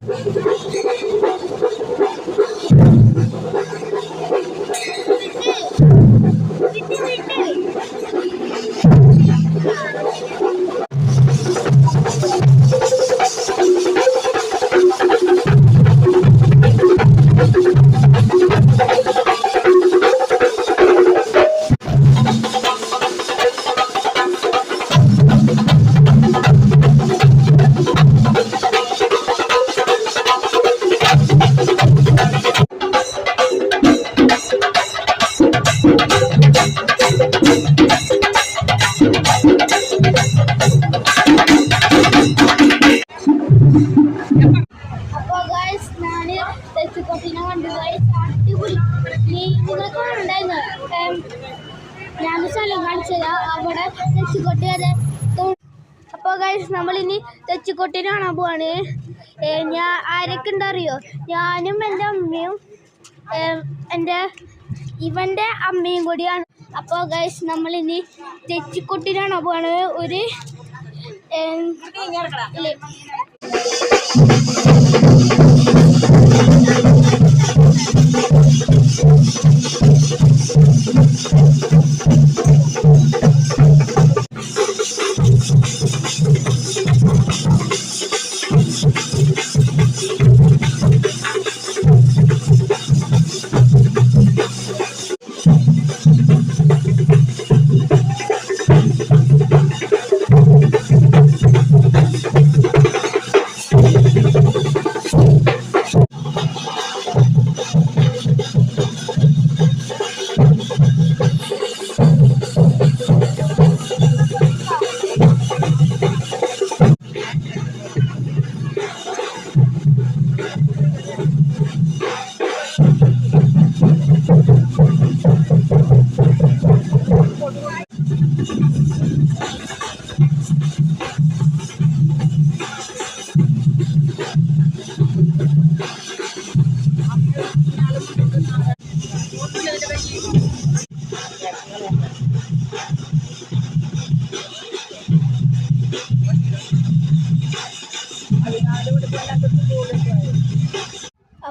ഞാൻ സ്ഥലം കാണിച്ചത് അവിടെ തെച്ചിക്കോട്ടുകാരെ. അപ്പോൾ ഗൈസ് നമ്മളിനി തെച്ചിക്കോട്ടിന് കാണാൻ പോവാണ്. ഞാൻ ആരൊക്കെ ഉണ്ടറിയോ? ഞാനും എൻ്റെ അമ്മയും ഇവൻ്റെ അമ്മയും കൂടിയാണ്. അപ്പോൾ ഗൈസ് നമ്മളിനി തെച്ചിക്കോട്ടിന് കാണാൻ പോവാണ്. ഒരു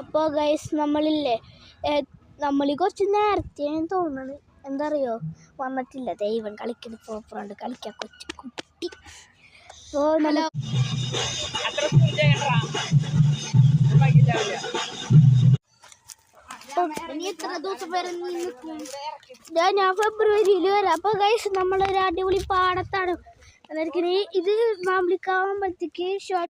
അപ്പോൾ ഗൈസ് നമ്മളി കുറച്ച് നേരത്തെയാണ് തോന്നുന്നത്. എന്താ അറിയോ, വന്നിട്ടില്ല. ദൈവം കളിക്കുന്ന പ്രോപ്പറുണ്ട്, കളിക്കാൻ കൊച്ചു കുട്ടി. അപ്പോൾ നല്ല ഇനി എത്ര ദിവസം വരെ നിൽക്കും? ഞാൻ ഫെബ്രുവരിയിൽ വരാം. അപ്പോൾ ഗൈസ് നമ്മളൊരു അടിപൊളി പാടത്താണ്. ഇത് മാമ്പലിക്കാവുമ്പോഴത്തേക്ക് ഷോർട്ട്